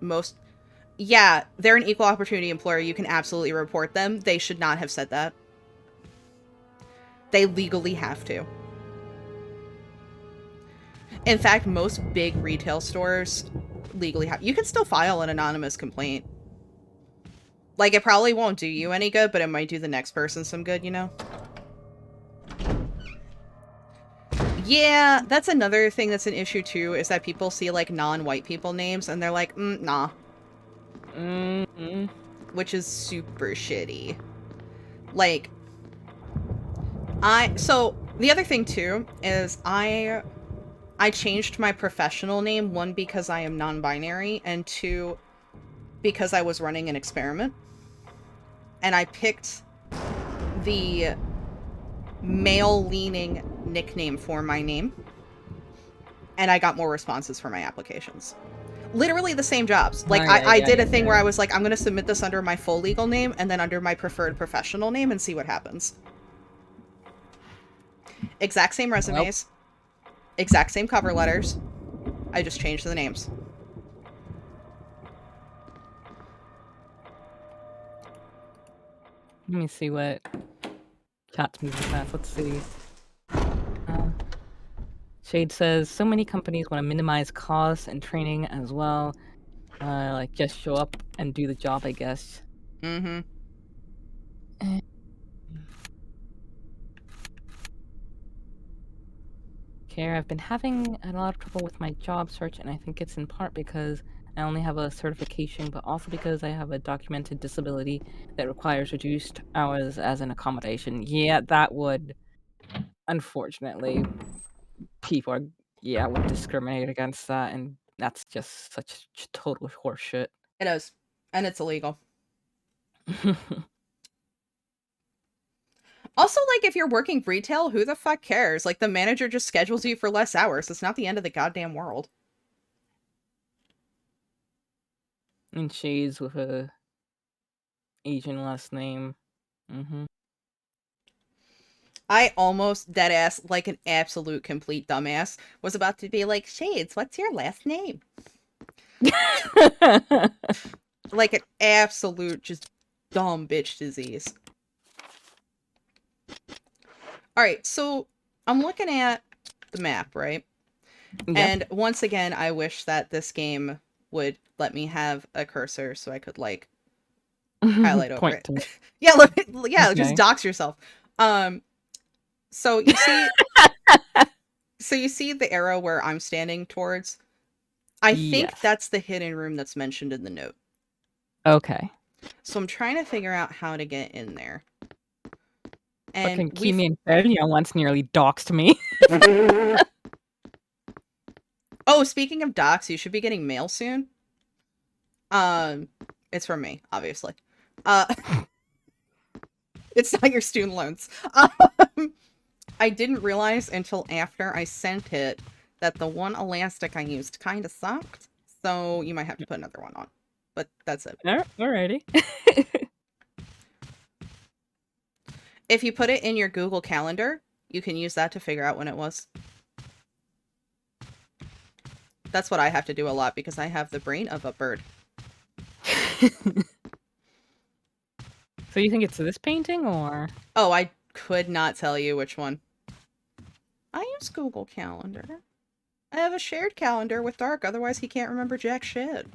most... Yeah, they're an equal opportunity employer. You can absolutely report them. They should not have said that. They legally have to. In fact, most big retail stores legally have... You can still file an anonymous complaint. Like, it probably won't do you any good, but it might do the next person some good, you know? Yeah, that's another thing that's an issue, too, is that people see, like, non-white people names, and they're like, nah. Mm-hmm. Which is super shitty. Like, so, the other thing, too, is I changed my professional name, one, because I am non-binary, and two, because I was running an experiment. And I picked the male-leaning nickname for my name. And I got more responses for my applications. Literally the same jobs. Like, I did a thing where I was like, I'm going to submit this under my full legal name and then under my preferred professional name and see what happens. Exact same resumes. Exact same cover letters. I just changed the names. Let me see what chat's moving fast. Let's see. Shade says, so many companies want to minimize costs and training as well. Like, just show up and do the job, I guess. Mm-hmm. Okay, I've been having a lot of trouble with my job search, and I think it's in part because I only have a certification, but also because I have a documented disability that requires reduced hours as an accommodation. Yeah, that would, unfortunately, people are, would discriminate against that, and that's just such total horseshit. It is. And it's illegal. Also, like, if you're working retail, who the fuck cares? Like, the manager just schedules you for less hours. It's not the end of the goddamn world. And Shades with a Asian last name. Mm-hmm. I almost, deadass, like an absolute complete dumbass, was about to be like, Shades, what's your last name? Like an absolute, just dumb bitch disease. Alright, so I'm looking at the map, right? Yep. And once again, I wish that this game would let me have a cursor so I could, like, highlight over it. Yeah, look, yeah, okay. Just dox yourself. So you see, you see the arrow where I'm standing towards. I think that's the hidden room that's mentioned in the note. Okay. So I'm trying to figure out how to get in there. And fucking Kimi and Feria once nearly doxed me. Oh, speaking of docs, you should be getting mail soon. It's from me, obviously. It's not your student loans. I didn't realize until after I sent it that the one elastic I used kind of sucked, so you might have to put another one on. But that's it. Alrighty. If you put it in your Google Calendar, you can use that to figure out when it was. That's what I have to do a lot because I have the brain of a bird. So you think it's this painting, or? Oh, I could not tell you which one. I use Google Calendar. I have a shared calendar with Dark, otherwise he can't remember jack shit.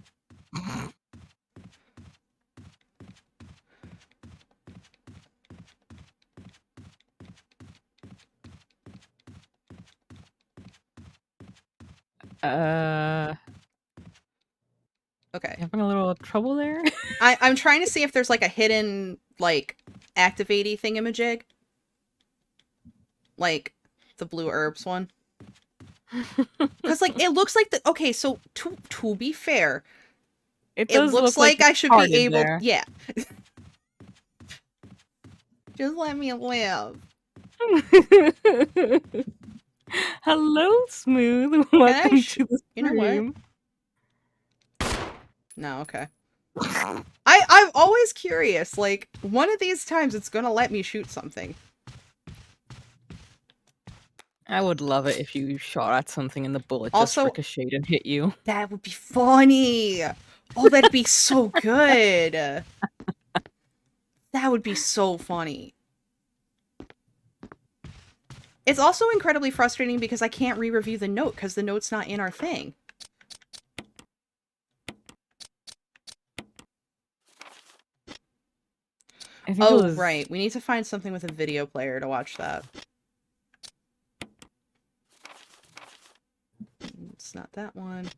Okay. Having a little trouble there? I'm trying to see if there's, like, a hidden, like, activate-y thingamajig. Like, the blue herbs one. Because, like, it looks like the... Okay, so, to be fair, it looks like I should be able... There. Yeah. Just let me live. Hello, Smooth. Welcome to the stream. You know what? No, okay. I'm always curious, like, one of these times it's gonna let me shoot something. I would love it if you shot at something and the bullet just ricocheted and hit you. That would be funny! Oh, that'd be so good. That would be so funny. It's also incredibly frustrating because I can't re-review the note because the note's not in our thing. Oh, right. We need to find something with a video player to watch that. It's not that one.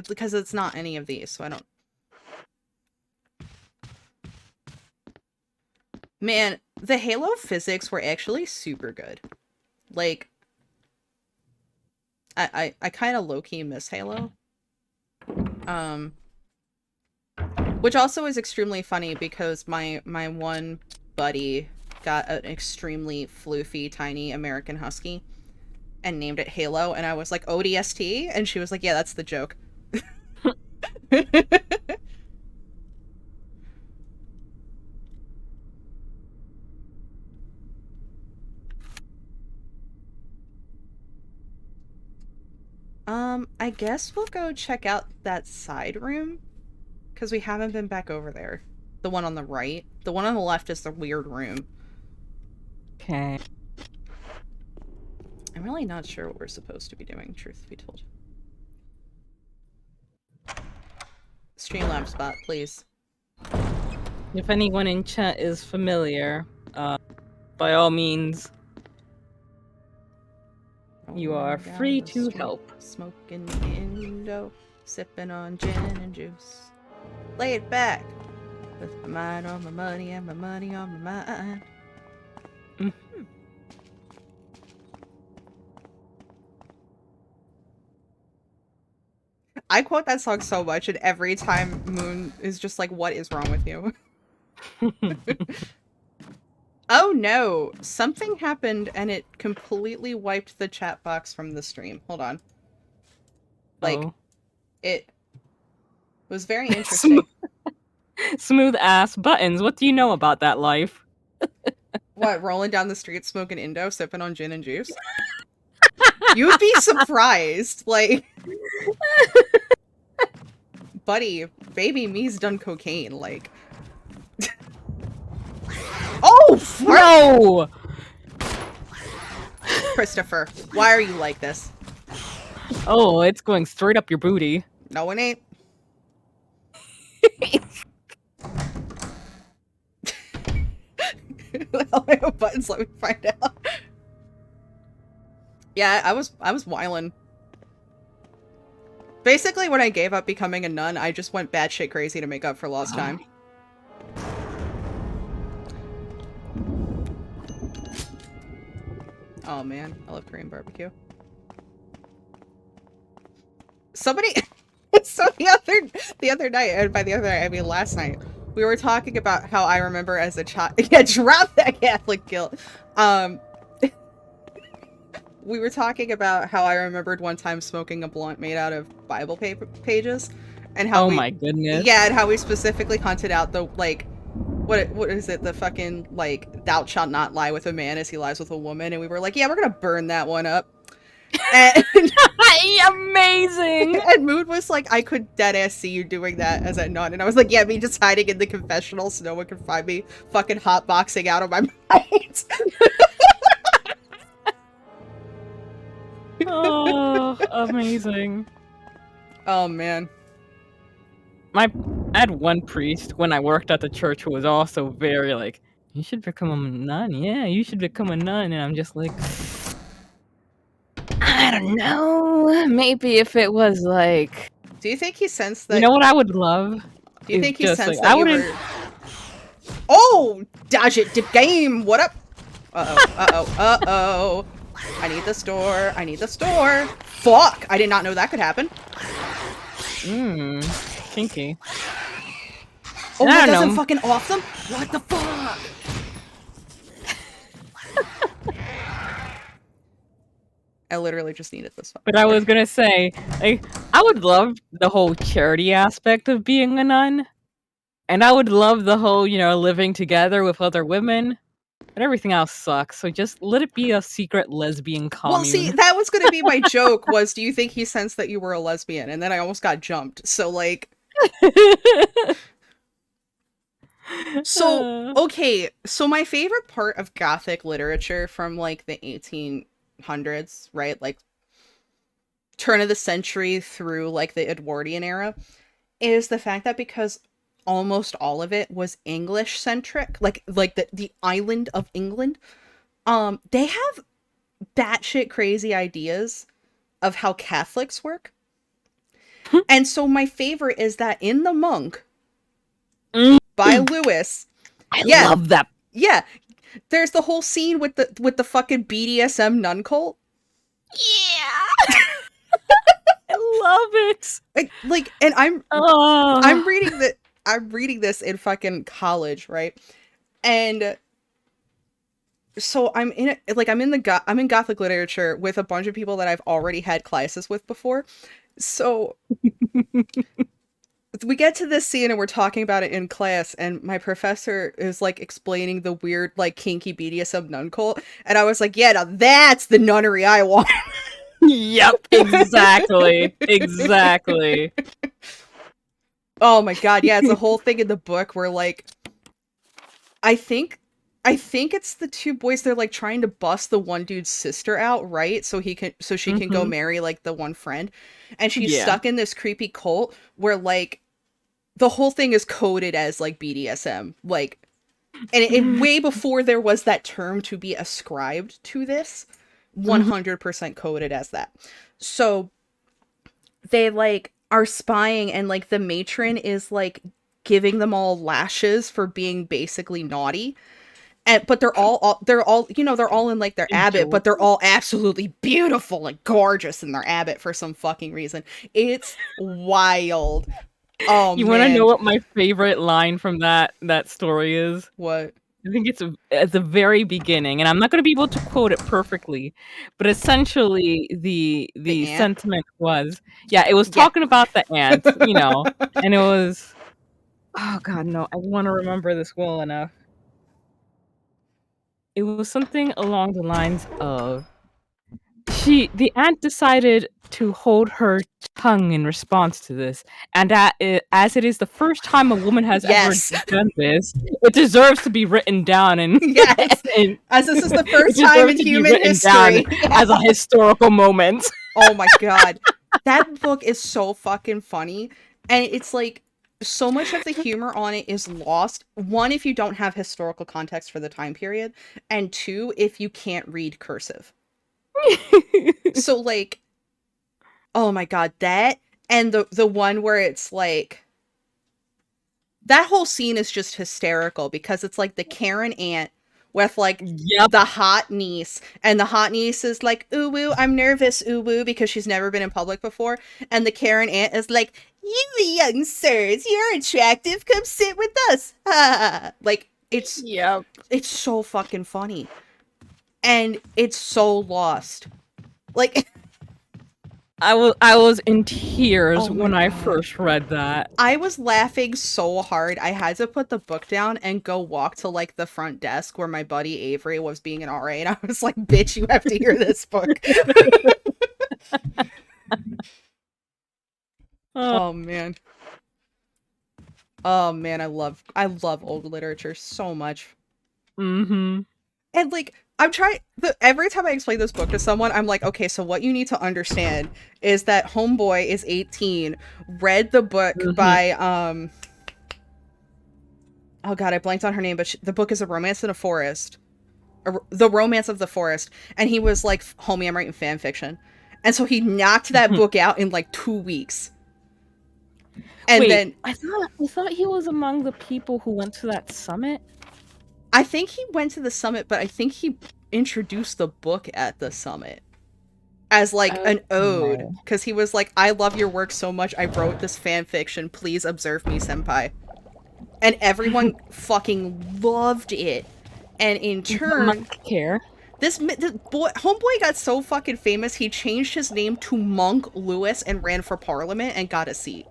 Because it's not any of these, so I don't... Man, the Halo physics were actually super good. Like, I kind of low-key miss Halo. Which also is extremely funny because my one buddy got an extremely floofy, tiny American Husky and named it Halo, and I was like, ODST? And she was like, yeah, that's the joke. I guess we'll go check out that side room, because we haven't been back over there. The one on the right. The one on the left is the weird room. Okay. I'm really not sure what we're supposed to be doing, truth be told. Streamlabs spot, please. If anyone in chat is familiar, by all means, you are free to help. Smoking Indo, sipping on gin and juice. Lay it back, with my mind on my money and my money on my mind. Mm-hmm. I quote that song so much, and every time Moon is just like, what is wrong with you? Oh no, something happened and it completely wiped the chat box from the stream. Hold on. Like, it was very interesting. Smooth ass buttons. What do you know about that life? What, rolling down the street smoking Indo, sipping on gin and juice? You would be surprised. Like, buddy, baby me's done cocaine. Like, oh no, Christopher, why are you like this? Oh, it's going straight up your booty. No, it ain't. Buttons, let me find out. Yeah, I was wildin'. Basically, when I gave up becoming a nun, I just went batshit crazy to make up for lost time. Oh man, I love Korean barbecue. Somebody, so the other night, and by the other night I mean last night, we were talking about how I remember as a child. Yeah, drop that Catholic guilt. We were talking about how I remembered one time smoking a blunt made out of Bible pages, and how my goodness. Yeah, and how we specifically hunted out the like, what is it? The fucking like, thou shalt not lie with a man as he lies with a woman, and we were like, yeah, we're gonna burn that one up. And amazing. And Moon was like, I could deadass see you doing that as a nun, and I was like, yeah, me just hiding in the confessional so no one can find me, fucking hotboxing out of my mind. Oh, amazing. Oh man. I had one priest when I worked at the church who was also very like, you should become a nun. Yeah, you should become a nun. And I'm just like, I don't know. Maybe if it was like... Do you think he sensed that... You know what I would love? Do you think he sensed that you were... Oh! Dodge it, dip game! What up? Uh-oh, uh-oh, uh-oh. I need the store. I need the store. Fuck! I did not know that could happen. Kinky. Oh my god, I'm fucking awesome? What the fuck? I literally just needed this one. But I was gonna say, like, I would love the whole charity aspect of being a nun. And I would love the whole, you know, living together with other women. But everything else sucks, so just let it be a secret lesbian Well, see, commune. that was going to be my joke was, do you think he sensed that you were a lesbian? And then I almost got jumped. So, like... So, okay, so my favorite part of Gothic literature from, like, the 1800s, right? Like, turn of the century through, like, the Edwardian era, is the fact that because almost all of it was English centric, like the island of England, they have batshit crazy ideas of how Catholics work. And so my favorite is that in The Monk by Lewis, I love that. Yeah. There's the whole scene with the fucking BDSM nun cult. Yeah. I love it. And I'm reading this in fucking college, right? And so I'm in Gothic literature with a bunch of people that I've already had classes with before. So we get to this scene and we're talking about it in class, and my professor is like explaining the weird, like, kinky BDSM nun cult, and I was like, yeah, now that's the nunnery I want. Yep, exactly. Exactly. Oh my god, yeah, it's a whole thing in the book where, like, I think it's the two boys, they're like trying to bust the one dude's sister out, right? So she can go marry, like, the one friend. And she's stuck in this creepy cult where, like, the whole thing is coded as, like, BDSM. Like, and it way before there was that term to be ascribed to this, 100% coded as that. So they, like, are spying, and, like, the matron is, like, giving them all lashes for being basically naughty. But they're all they're all in, like, their abbot, but they're all absolutely beautiful and gorgeous in their abbot for some fucking reason. It's wild. Oh, you want to know what my favorite line from that story is? What? I think it's at the very beginning, and I'm not going to be able to quote it perfectly, but essentially the sentiment was, it was talking about the ant, and it was, oh god, no, I want to remember this well enough. It was something along the lines of, the ant decided to hold her tongue in response to this, and as it is the first time a woman has ever done this, it deserves to be written down. And yes, as this is the first time in human history, as a historical moment. Oh my god, that book is so fucking funny, and it's like, so much of the humor on it is lost. One, if you don't have historical context for the time period, and two, if you can't read cursive. So, like, oh my god, that, and the one where it's like, that whole scene is just hysterical because it's like the Karen aunt with, like, the hot niece, and the hot niece is like, ooh woo, I'm nervous, ooh woo, because she's never been in public before, and the Karen aunt is like, you young sirs, you're attractive, come sit with us. Like, it's so fucking funny, and it's so lost. Like, I was in tears when I first read that. I was laughing so hard, I had to put the book down and go walk to, like, the front desk where my buddy Avery was being an RA, and I was like, bitch, you have to hear this book. Oh man. Oh man, I love old literature so much. And, like, every time I explain this book to someone, I'm like, okay, so what you need to understand is that homeboy is 18, read the book by, oh god, I blanked on her name, but the book is A Romance in a Forest. The Romance of the Forest. And he was like, homie, I'm writing fan fiction. And so he knocked that book out in, like, 2 weeks. And wait, then I thought he was among the people who went to that summit. I think he went to the summit, but I think he introduced the book at the summit as, like, an ode, because he was like, I love your work so much, I wrote this fan fiction, please observe me, senpai. And everyone fucking loved it. And in turn, this homeboy got so fucking famous, he changed his name to Monk Lewis and ran for parliament and got a seat.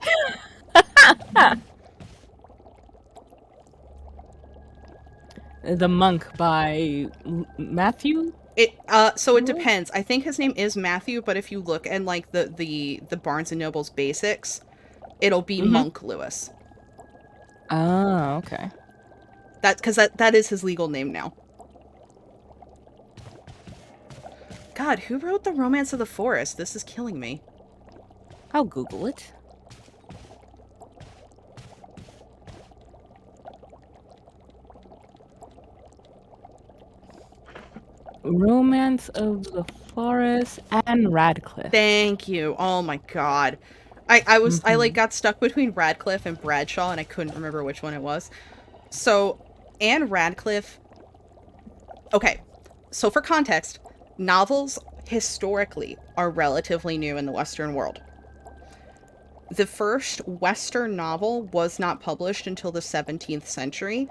The Monk by Matthew? So it depends. I think his name is Matthew, but if you look in like the Barnes and Noble's basics, it'll be Monk Lewis. Oh, okay. That is his legal name now. God, who wrote The Romance of the Forest? This is killing me. I'll Google it. Romance of the Forest, Anne Radcliffe. Thank you. Oh my god. I like got stuck between Radcliffe and Bradshaw and I couldn't remember which one it was. So, Anne Radcliffe. Okay. So for context, novels historically are relatively new in the Western world. The first Western novel was not published until the 17th century,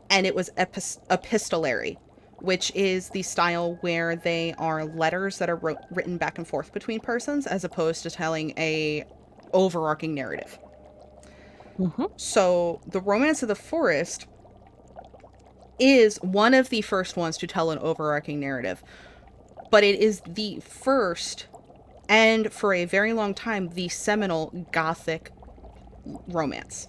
and it was epistolary, which is the style where they are letters that are written back and forth between persons as opposed to telling a overarching narrative. So The Romance of the Forest is one of the first ones to tell an overarching narrative, but it is the first, and for a very long time, the seminal Gothic romance.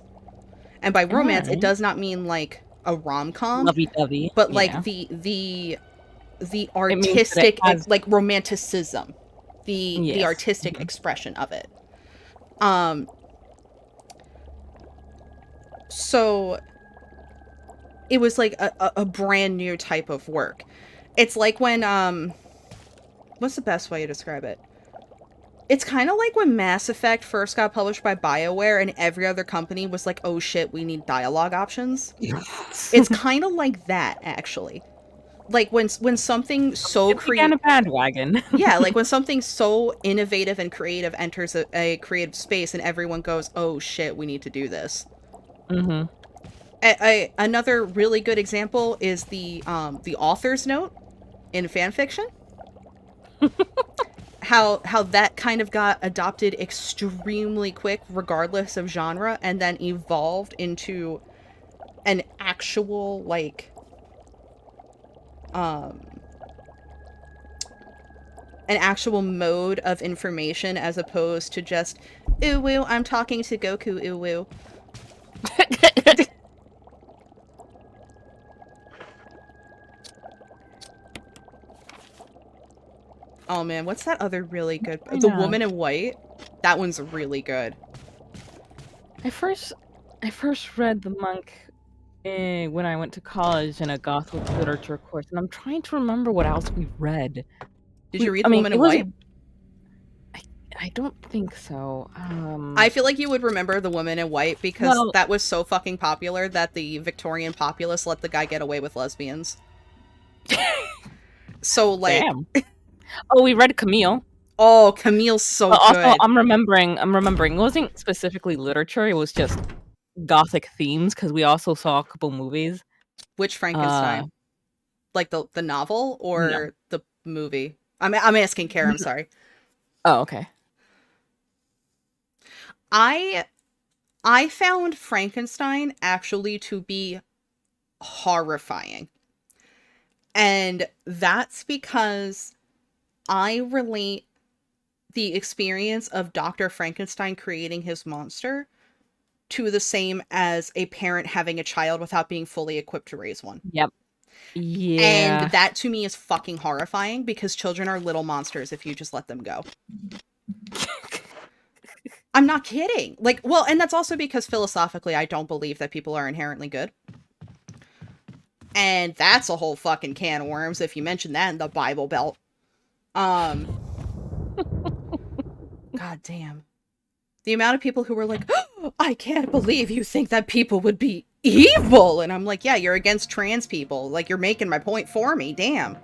And by romance, it does not mean like a rom-com, lovey-dovey, but like the artistic, like romanticism, the artistic expression of it. So it was like a brand new type of work. It's like when what's the best way to describe it? It's kind of like when Mass Effect first got published by BioWare and every other company was like, oh shit, we need dialogue options. It's kind of like that, actually. Like when something so creative, a bandwagon. Yeah, like when something so innovative and creative enters a creative space and everyone goes, oh shit, we need to do this. Another really good example is the author's note in fan fiction. how that kind of got adopted extremely quick regardless of genre and then evolved into an actual like an actual mode of information as opposed to just ooh woo, I'm talking to Goku, ooh woo. Oh man, what's that other really good? The Woman in White. That one's really good. I first read The Monk when I went to college in a Gothic literature course, and I'm trying to remember what else we read. Did you read The Woman in White? I don't think so. I feel like you would remember The Woman in White because that was so fucking popular that the Victorian populace let the guy get away with lesbians. So like, damn. Oh, we read Camille. Oh, Camille's so good. Also, I'm remembering. It wasn't specifically literature. It was just Gothic themes because we also saw a couple movies. Which Frankenstein? Like the novel or the movie? I'm asking Kara. I'm sorry. Oh, okay. I found Frankenstein actually to be horrifying. And that's because I relate the experience of Dr. Frankenstein creating his monster to the same as a parent having a child without being fully equipped to raise one. Yep. Yeah. And that to me is fucking horrifying because children are little monsters if you just let them go. I'm not kidding. Like, well, and that's also because philosophically I don't believe that people are inherently good. And that's a whole fucking can of worms if you mention that in the Bible Belt. God damn. The amount of people who were like, oh, I can't believe you think that people would be evil. And I'm like, yeah, you're against trans people. Like, you're making my point for me. Damn.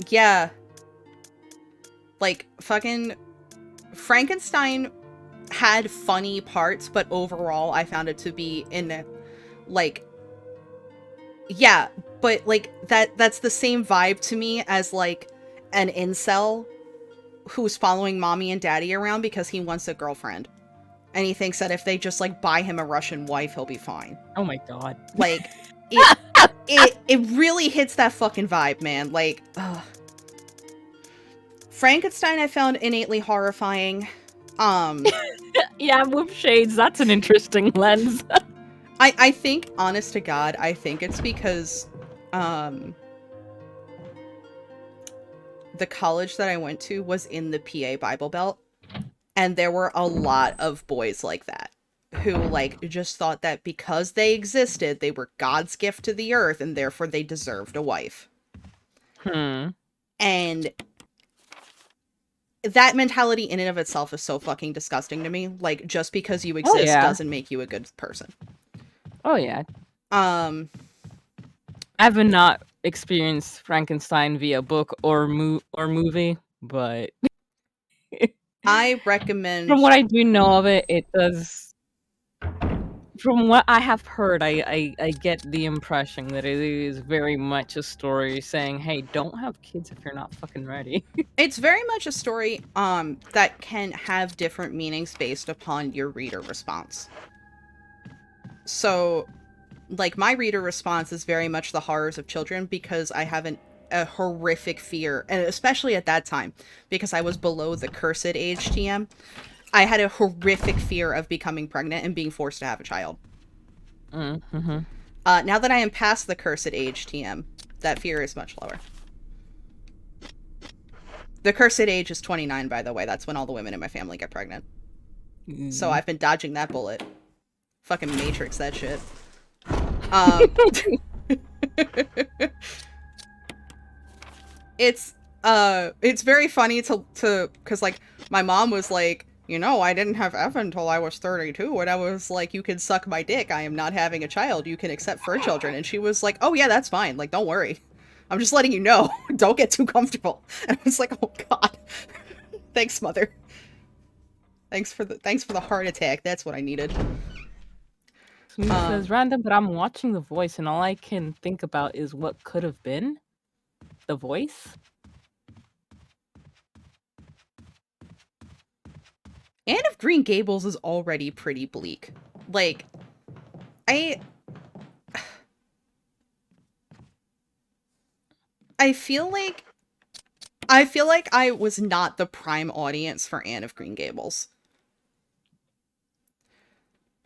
Yeah. Like, fucking Frankenstein had funny parts, but overall I found it to be like, yeah, but like that's the same vibe to me as like an incel who's following mommy and daddy around because he wants a girlfriend. And he thinks that if they just, like, buy him a Russian wife, he'll be fine. Oh my god. Like, it really hits that fucking vibe, man. Like, ugh. Frankenstein I found innately horrifying. Yeah, with shades, that's an interesting lens. I think, honest to God, I think it's because, the college that I went to was in the PA Bible Belt, and there were a lot of boys like that, who, like, just thought that because they existed, they were God's gift to the earth, and therefore they deserved a wife. And that mentality in and of itself is so fucking disgusting to me. Like, just because you exist doesn't make you a good person. Oh yeah. I have not experienced Frankenstein via book or movie, but I recommend. From what I do know of it, it does. From what I have heard, I get the impression that it is very much a story saying, "Hey, don't have kids if you're not fucking ready." It's very much a story that can have different meanings based upon your reader response. So, like, my reader response is very much the horrors of children because I have a horrific fear, and especially at that time, because I was below the cursed age TM, I had a horrific fear of becoming pregnant and being forced to have a child. Mm-hmm. Now that I am past the cursed age TM, that fear is much lower. The cursed age is 29, by the way. That's when all the women in my family get pregnant. So I've been dodging that bullet. Fucking Matrix that shit. It's very funny to because, like, my mom was like, you know, I didn't have Evan until I was 32, and I was like, you can suck my dick, I am not having a child, you can accept fur children. And she was like, oh yeah, that's fine, like, don't worry, I'm just letting you know. Don't get too comfortable. And I was like, oh god. Thanks, mother. Thanks for the heart attack. That's what I needed. Smooth says random, but I'm watching The Voice, and all I can think about is what could have been. The Voice. Anne of Green Gables is already pretty bleak. Like, I feel like I was not the prime audience for Anne of Green Gables.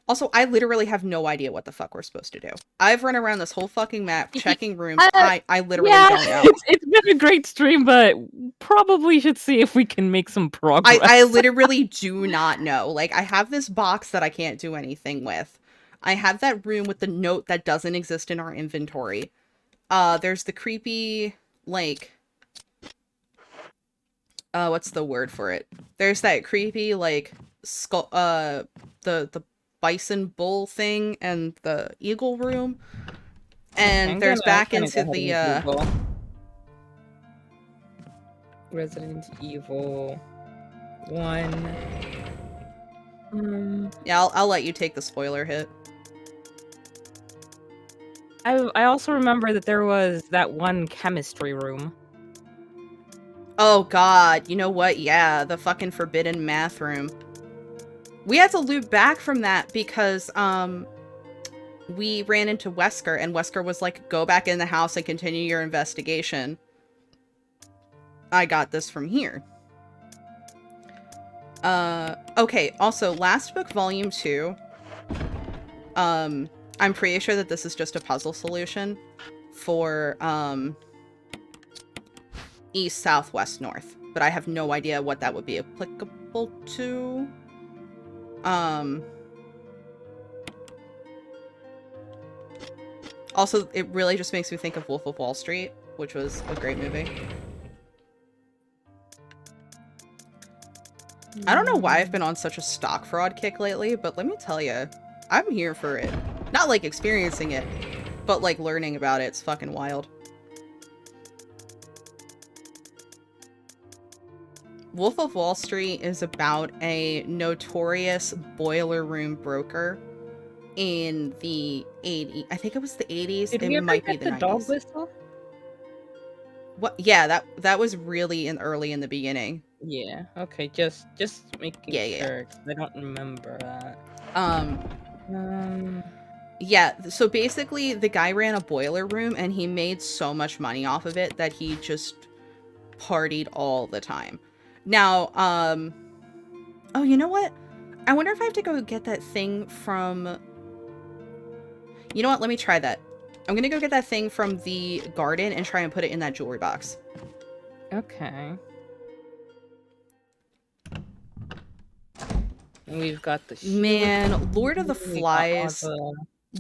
Also, I literally have no idea what the fuck we're supposed to do. I've run around this whole fucking map, checking rooms. I literally don't know. It's been a great stream, but probably should see if we can make some progress. I literally do not know. Like, I have this box that I can't do anything with. I have that room with the note that doesn't exist in our inventory. There's the creepy, like... what's the word for it? There's that creepy, like, skull, the bison bull thing and the eagle room. And there's back into the, Resident Evil 1. Yeah, I'll let you take the spoiler hit. I also remember that there was that one chemistry room. Oh god, you know what? Yeah, the fucking forbidden math room. We had to loop back from that because, we ran into Wesker, and Wesker was like, go back in the house and continue your investigation. I got this from here. Okay, also, Last Book Volume 2. I'm pretty sure that this is just a puzzle solution for, east, south, west, north. But I have no idea what that would be applicable to. Also, it really just makes me think of Wolf of Wall Street, which was a great movie. I don't know why I've been on such a stock fraud kick lately, but let me tell you, I'm here for it. Not like experiencing it, but like learning about it. It's fucking wild. Wolf of Wall Street is about a notorious boiler room broker in the 80s. I think it was the 80s. Did it might be the 90s. Dog whistle? What? Yeah, that was really early in the beginning. Yeah. Okay. Just making Yeah, yeah, sure 'cause I don't remember that. yeah. Um. Yeah, so basically the guy ran a boiler room and he made so much money off of it that he just partied all the time. Now, oh, you know what? I wonder if I have to go get that thing from, you know what? Let me try that. I'm gonna go get that thing from the garden and try and put it in that jewelry box. Okay. And we've got the shield. Man, We got all the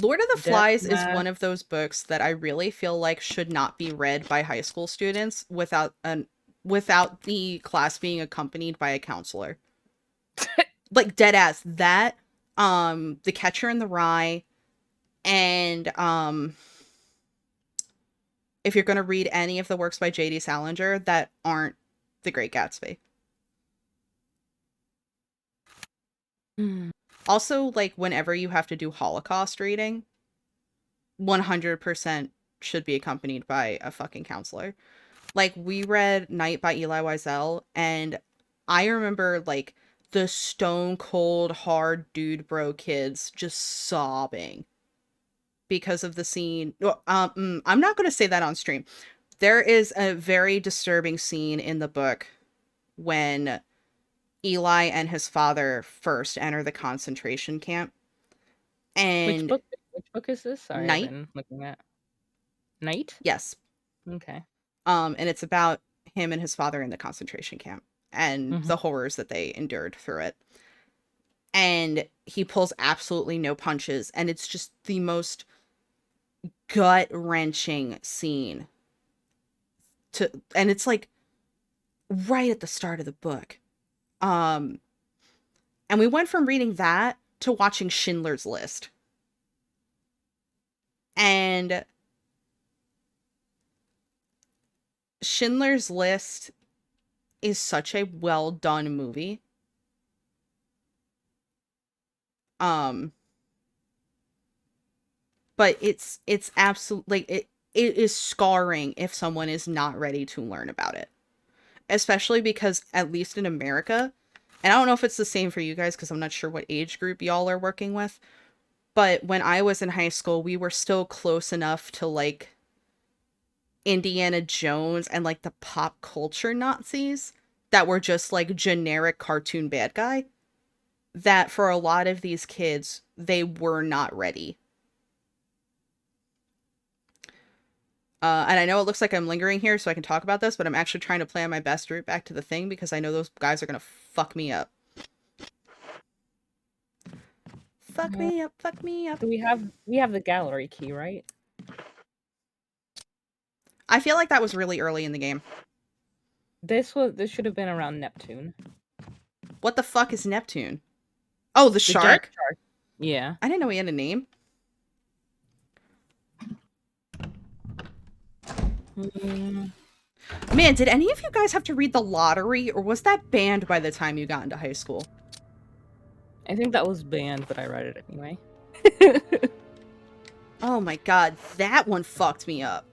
Lord of the death Flies is mask. one of those books that I really feel like should not be read by high school students without the class being accompanied by a counselor. Like dead ass that, The Catcher in the Rye, and if you're going to read any of the works by J.D. Salinger that aren't The Great Gatsby. Hmm. Also, like whenever you have to do Holocaust reading, 100% should be accompanied by a fucking counselor. Like we read Night by Eli Wiesel, and I remember like the stone cold hard dude bro kids just sobbing because of the scene. I'm not going to say that on stream. There is a very disturbing scene in the book when Eli and his father first enter the concentration camp. Which And book? Which book is this? Sorry, I've Night, been looking at Night. yes. Okay. And it's about him and his father in the concentration camp and Mm-hmm. the horrors that they endured through it. And he pulls absolutely no punches, and it's just the most gut-wrenching scene and it's like right at the start of the book. Um and we went from reading that to watching Schindler's List. And Schindler's List is such a well done movie. Um but it's absolutely like it is scarring if someone is not ready to learn about it. Especially because at least in America, and I don't know if it's the same for you guys because I'm not sure what age group y'all are working with, but when I was in high school, we were still close enough to like Indiana Jones and like the pop culture Nazis that were just like generic cartoon bad guy, that for a lot of these kids, they were not ready. And I know it looks like I'm lingering here so I can talk about this, but I'm actually trying to plan my best route back to the thing because I know those guys are going to fuck me up. Fuck me up, fuck me up. So we have the gallery key, right? I feel like that was really early in the game. This should have been around Neptune. What the fuck is Neptune? Oh, the The giant shark? shark. Yeah. I didn't know he had a name. Mm, Man, did any of you guys have to read The Lottery, or was that banned by the time you got into high school? I think that was banned, but I read it anyway. Oh my god, that one fucked me up.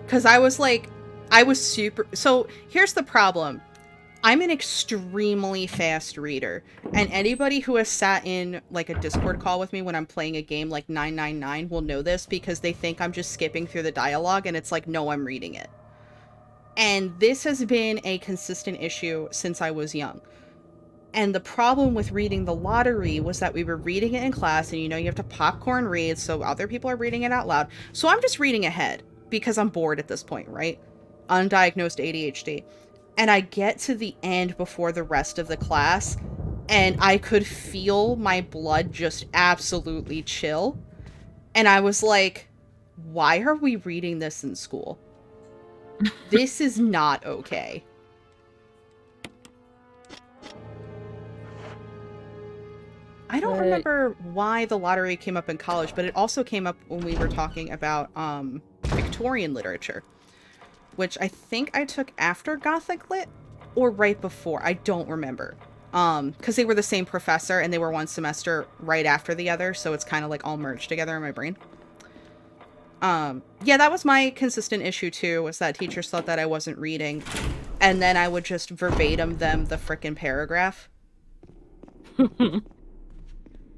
Because I was like, I was super... So, here's the problem. I'm an extremely fast reader, and anybody who has sat in like a Discord call with me when I'm playing a game like 999 will know this because they think I'm just skipping through the dialogue, and it's like, no, I'm reading it. And this has been a consistent issue since I was young. And the problem with reading The Lottery was that we were reading it in class, and you know, you have to popcorn read, so other people are reading it out loud. So I'm just reading ahead because I'm bored at this point, right? Undiagnosed ADHD. And I get to the end before the rest of the class, and I could feel my blood just absolutely chill. And I was like, why are we reading this in school? This is not okay. I don't But remember why The Lottery came up in college, but it also came up when we were talking about Victorian literature, which I think I took after Gothic Lit or right before. I don't remember. Because they were the same professor and they were one semester right after the other, so it's kind of like all merged together in my brain. Yeah, that was my consistent issue too, was that teachers thought that I wasn't reading. and then I would just verbatim them the frickin' paragraph.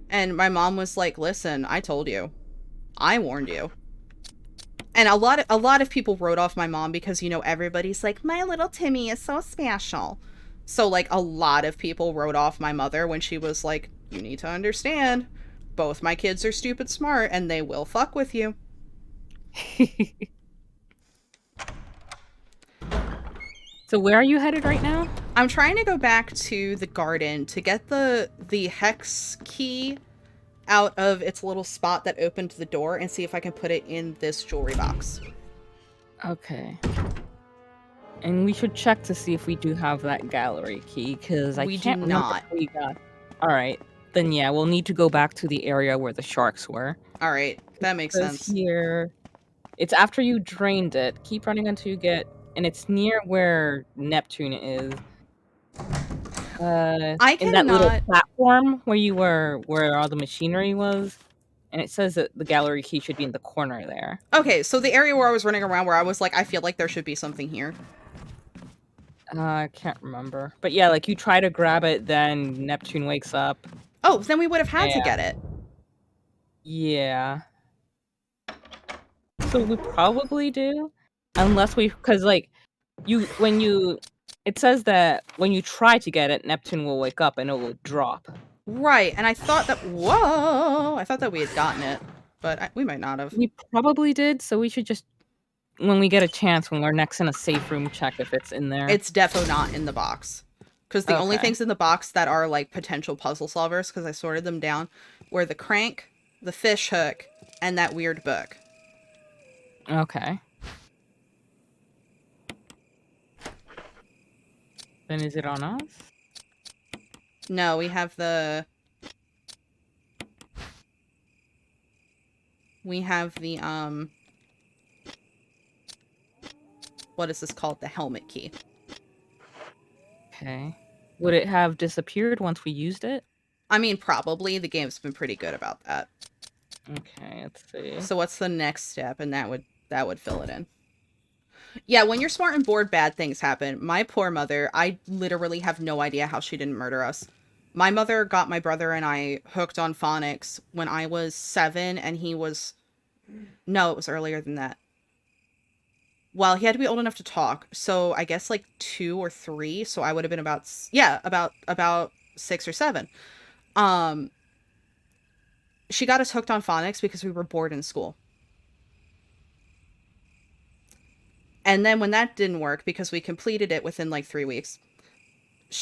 And my mom was like, "Listen, I told you. I warned you." And a lot of people wrote off my mom because, everybody's like, "My little Timmy is so special." So like a lot of people wrote off my mother when she was like, "You need to understand, both my kids are stupid smart and they will fuck with you." So where are you headed right now? I'm trying to go back to the garden to get the hex key out of its little spot that opened the door and see if I can put it in this jewelry box. Okay. And we should check to see if we do have that gallery key, because I We do can't remember not. if we got... Alright. Then yeah, we'll need to go back to the area where the sharks were. All right, that makes Because sense. here... It's after you drained it. Keep running until you get... And it's near where Neptune is. I In that little cannot. platform where all the machinery was. And it says that the gallery key should be in the corner there. Okay, so the area where I was running around where I was like, I feel like there should be something here. I can't remember. But yeah, like you try to grab it, then Neptune wakes up. Oh, then we would have had to And get it. yeah. So we probably do. Unless because like, it says that when you try to get it, Neptune will wake up and it will drop. Right, and I thought that, whoa, I thought that we had gotten it, but we might not have. We probably did, so we should just, when we get a chance, when we're next in a safe room, check if it's in there. It's defo not in the box. Because the only things in the box that are like potential puzzle solvers, because I sorted them down, were the crank, the fish hook, and that weird book. Okay. Then is it on us? No, we have the... what is this called? The helmet key. Okay. Would it have disappeared once we used it? I mean, probably. The game's been pretty good about that. Okay, let's see. So what's the next step? And that would fill it in. Yeah, when you're smart and bored, bad things happen. My poor mother, I literally have no idea how she didn't murder us. My mother got my brother and I hooked on phonics when I was 7 and he was... No, it was earlier than that. Well, he had to be old enough to talk, so I guess like 2 or 3, so I would have been about 6 or 7. She got us hooked on phonics because we were bored in school. And then when that didn't work, because we completed it within like 3 weeks,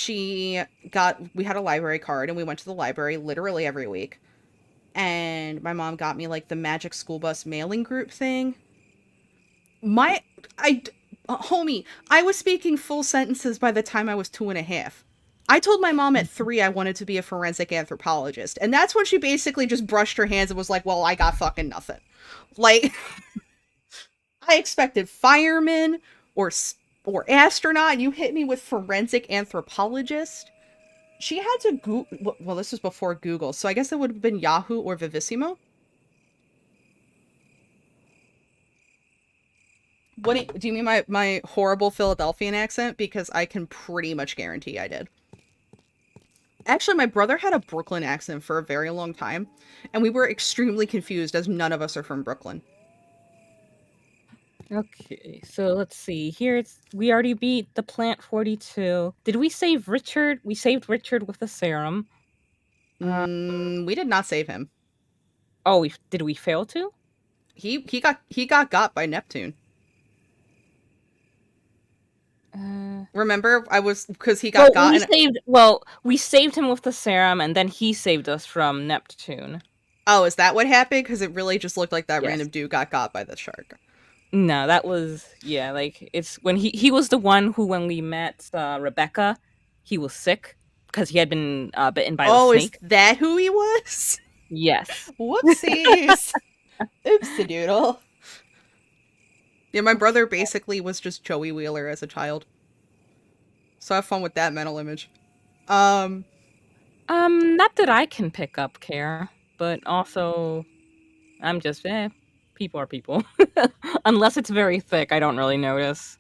we had a library card and we went to the library literally every week. And my mom got me like the Magic School Bus mailing group thing. Homie, I was speaking full sentences by the time I was 2.5. I told my mom at 3 I wanted to be a forensic anthropologist. And that's when she basically just brushed her hands and was like, well, I got fucking nothing. Like, I expected fireman or astronaut. You hit me with forensic anthropologist. She had to Google. Well, this was before Google, so I guess it would have been Yahoo or Vivissimo. What do you mean my horrible Philadelphian accent? Because I can pretty much guarantee I did. Actually, my brother had a Brooklyn accent for a very long time, and we were extremely confused as none of us are from Brooklyn. Okay, so let's see. Here we already beat the plant 42. Did we save Richard? We saved Richard with the serum. We did not save him. Oh, did we fail to? He got by Neptune. Remember, because he got got. We saved him with the serum, and then he saved us from Neptune. Oh, is that what happened? Because it really just looked like that Yes. random dude got by the shark. No, that was like it's when he was the one who, when we met Rebecca, he was sick because he had been bitten by the snake. Oh, is that who he was? Yes. Whoopsies. Oopsie doodle. Yeah, my brother basically was just Joey Wheeler as a child. So have fun with that mental image. Not that I can pick up, Care, but also I'm just people are people. Unless it's very thick, I don't really notice.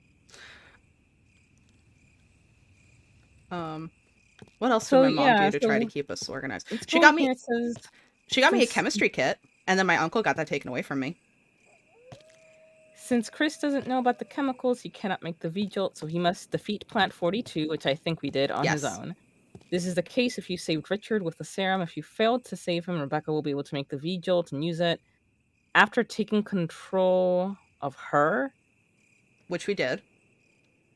What else did So my mom do yeah, to try to so keep us organized? in She school got here me it says she got me a since chemistry kit, and then my uncle got that taken away from me. since Chris doesn't know about the chemicals, he cannot make the V-Jolt, so he must defeat Plant 42, which I think we did on his Yes. own. This is the case if you saved Richard with the serum. If you failed to save him, Rebecca will be able to make the V-Jolt and use it. After taking control of her, Which we did.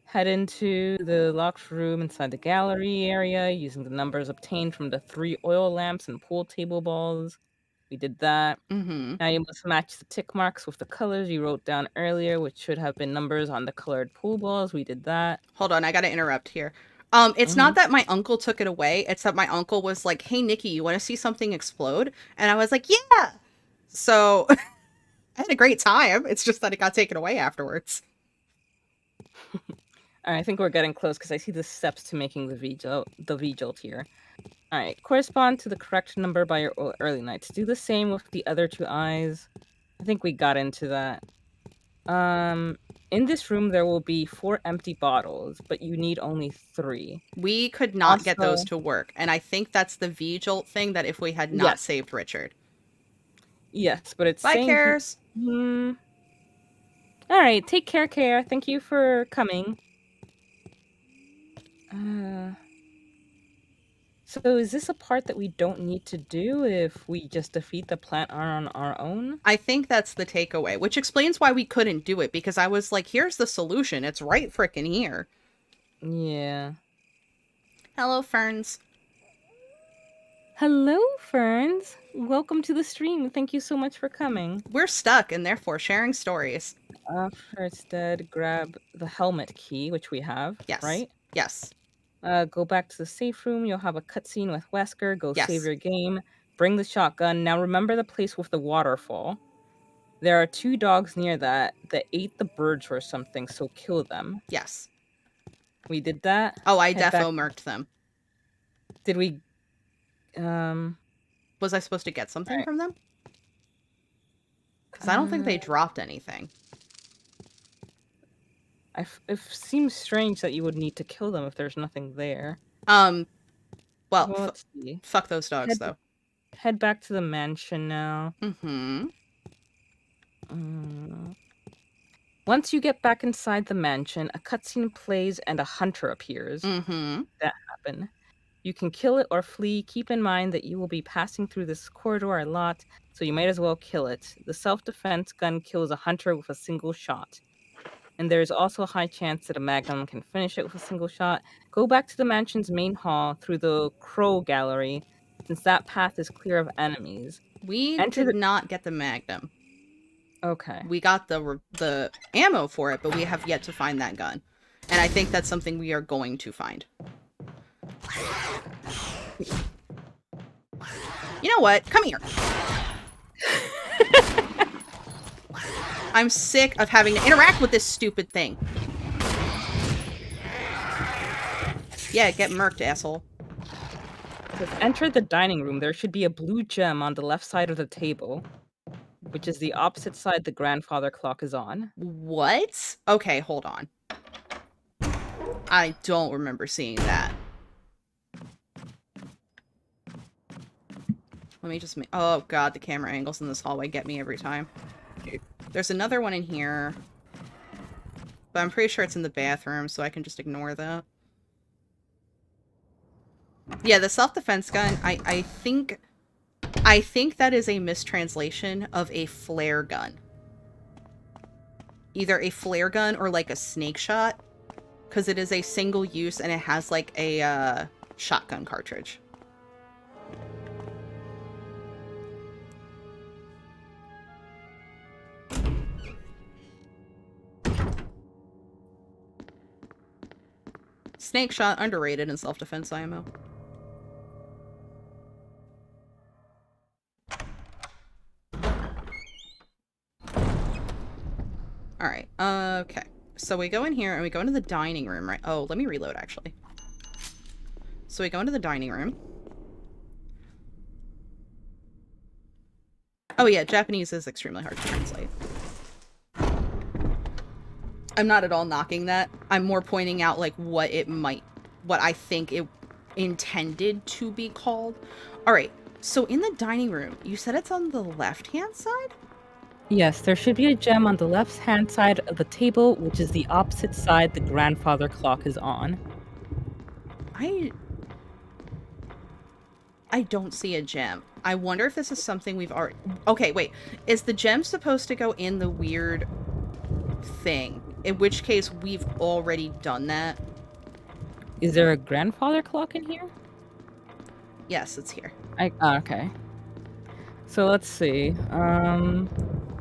head into the locked room inside the gallery area using the numbers obtained from the 3 oil lamps and pool table balls. We did that. Mm-hmm. Now you must match the tick marks with the colors you wrote down earlier, which should have been numbers on the colored pool balls. We did that. Hold on, I gotta interrupt here. It's not Mhm. that my uncle took it away, it's that my uncle was like, "Hey Nikki, you wanna see something explode?" And I was like, "Yeah." So I had a great time. It's just that it got taken away afterwards. I think we're getting close because I see the steps to making the V-Jolt here. All right, correspond to the correct number by your early nights. Do the same with the other 2 eyes. I think we got into that. Um, in this room there will be 4 empty bottles, but you need only 3. We could not get those Also, to work, and I think that's the V-Jolt thing that if we had not yes, saved Richard. yes, but it's Bye, saying he. Cares. Hmm. All right, take care, Care. Thank you for coming. Uh, so is this a part that we don't need to do if we just defeat the plant on our own? I think that's the takeaway, which explains why we couldn't do it, because I was like, here's the solution. It's right frickin' here. Yeah. Hello, Ferns. Hello, Ferns. Welcome to the stream. Thank you so much for coming. We're stuck and therefore sharing stories. Instead, grab the helmet key, which we have, Yes. right? Yes. Go back to the safe room. You'll have a cutscene with Wesker. Go save Yes. your game. Bring the shotgun. Now remember the place with the waterfall. There are 2 dogs near that ate the birds or something, so kill them. Yes. We did that. Oh, I Head back. defo merked them. Did we? Um. Was I supposed to get something Right. from them? Because I don't think they dropped anything. It seems strange that you would need to kill them if there's nothing there. Well, Let's see. fuck those dogs, though. Head back to the mansion now. Mm-hmm. Once you get back inside the mansion, a cutscene plays and a hunter appears. Mm-hmm. That happened. You can kill it or flee. Keep in mind that you will be passing through this corridor a lot, so you might as well kill it. The self-defense gun kills a hunter with a single shot. And there's also a high chance that a magnum can finish it with a single shot. Go back to the mansion's main hall through the crow gallery, since that path is clear of enemies. We did not get the magnum. Okay. We got the ammo for it, but we have yet to find that gun. And I think that's something we are going to find. You know what? Come here. I'm sick of having to interact with this stupid thing. Yeah, get murked, asshole. Enter the dining room. There should be a blue gem on the left side of the table, which is the opposite side the grandfather clock is on. What? Okay, hold on. I don't remember seeing that. Let me just make... Oh, God, the camera angles in this hallway get me every time. There's another one in here. But I'm pretty sure it's in the bathroom, so I can just ignore that. Yeah, the self-defense gun, I think that is a mistranslation of a flare gun. Either a flare gun or like a snake shot. Because it is a single use and it has like a shotgun cartridge. Snake shot, underrated in self-defense IMO. Alright, okay. So we go in here and we go into the dining room, right? Oh, let me reload, actually. So we go into the dining room. Oh yeah, Japanese is extremely hard to translate. I'm not at all knocking that. I'm more pointing out, like, what it might what I think it intended to be called. All right. So in the dining room, you said it's on the left-hand side? Yes, there should be a gem on the left-hand side of the table, which is the opposite side the grandfather clock is on. I don't see a gem. I wonder if this is something we've already... Okay, wait. Is the gem supposed to go in the weird thing? In which case, we've already done that. Is there a grandfather clock in here? Yes, it's here. Okay. So let's see.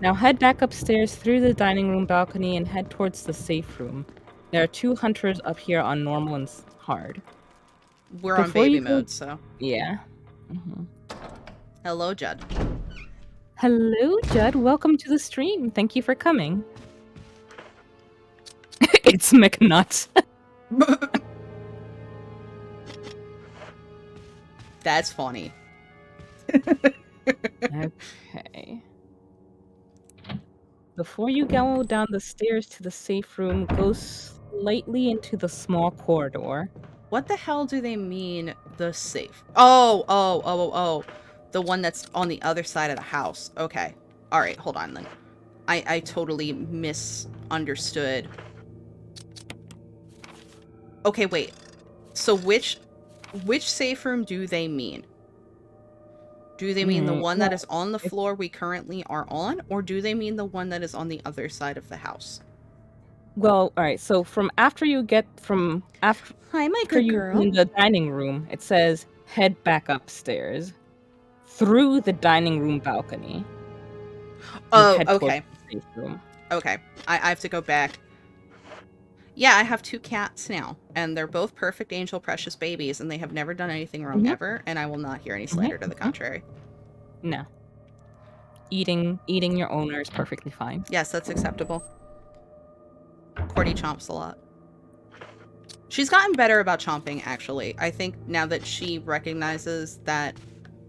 Now head back upstairs through the dining room balcony and head towards the safe room. There are 2 hunters up here on normal and hard. We're on Before baby you go... mode, so... Yeah. Mm-hmm. Hello, Judd. Hello, Judd. Welcome to the stream. Thank you for coming. It's McNutt. That's funny. Okay. Before you go down the stairs to the safe room, go slightly into the small corridor. What the hell do they mean, the safe? Oh. The one that's on the other side of the house. Okay. All right, hold on then. I totally misunderstood. Okay, wait. So which safe room do they mean? Do they mean the one that is on the floor we currently are on, or do they mean the one that is on the other side of the house? Well, all right. So from after you get from after Hi, my after good you girl. in the dining room, it says head back upstairs through the dining room balcony. Oh, okay. Safe room. Okay. I have to go back. Yeah, I have 2 cats now, and they're both perfect angel precious babies, and they have never done anything wrong ever, and I will not hear any slander to the contrary. No. Eating your owner is perfectly fine. Yes, that's acceptable. Cordy chomps a lot. She's gotten better about chomping, actually. I think now that she recognizes that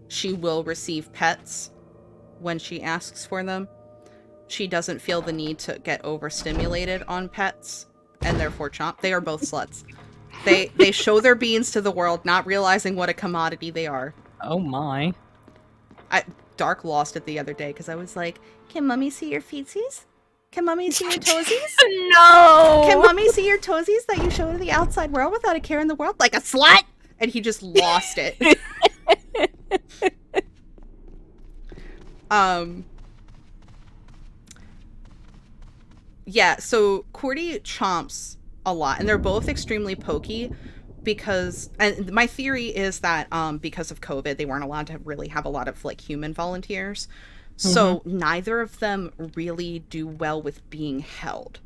she will receive pets when she asks for them, she doesn't feel the need to get overstimulated on pets, and therefore chomp. They are both sluts. They show their beans to the world, not realizing what a commodity they are. Oh my. Dark lost it the other day, because I was like, can mommy see your feetsies? Can mommy see your toesies? No! Can mommy see your toesies that you show to the outside world without a care in the world? Like a slut? And he just lost it. Yeah, so Cordy chomps a lot, and they're both extremely pokey because, and my theory is that because of COVID, they weren't allowed to really have a lot of like human volunteers. So neither of them really do well with being held.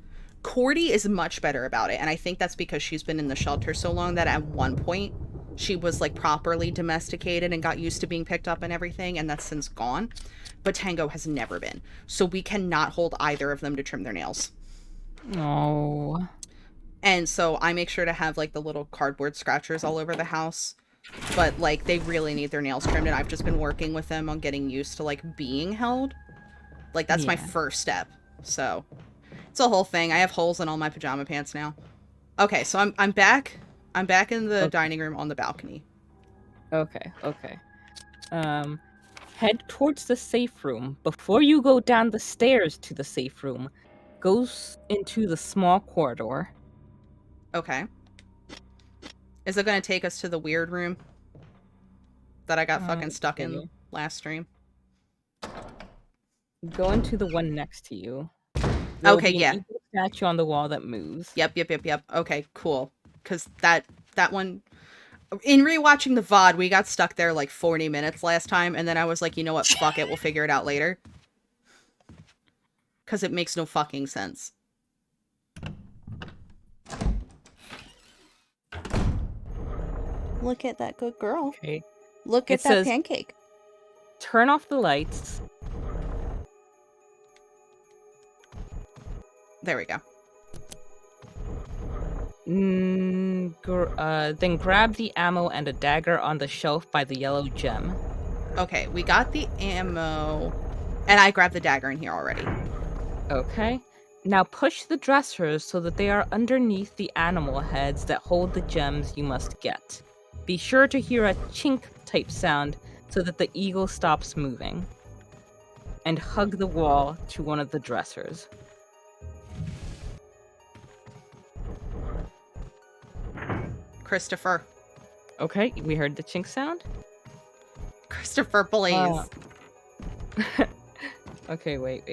Cordy is much better about it, and I think that's because she's been in the shelter so long that at one point she was like properly domesticated and got used to being picked up and everything, and that's since gone. But Tango has never been. So we cannot hold either of them to trim their nails. Oh. And so I make sure to have like the little cardboard scratchers all over the house. But like they really need their nails trimmed, and I've just been working with them on getting used to like being held. Like that's my first step. So it's a whole thing. I have holes in all my pajama pants now. Okay, so I'm back. I'm back in the dining room on the balcony. Okay. Head towards the safe room. Before you go down the stairs to the safe room, go into the small corridor. Okay. Is it going to take us to the weird room that I got fucking stuck in last stream? Go into the one next to you. Okay, yeah. An eagle statue on the wall that moves. Yep. Okay, cool. Because that one... In rewatching the VOD, we got stuck there like 40 minutes last time, and then I was like, you know what, fuck it, we'll figure it out later. Because it makes no fucking sense. Look at that good girl. Okay. Look at that pancake. Turn off the lights. There we go. Then grab the ammo and a dagger on the shelf by the yellow gem. Okay, we got the ammo. And I grabbed the dagger in here already. Okay. Now push the dressers so that they are underneath the animal heads that hold the gems you must get. Be sure to hear a chink type sound so that the eagle stops moving. And hug the wall to one of the dressers. Christopher. Okay, we heard the chink sound? Christopher, please. Okay, wait.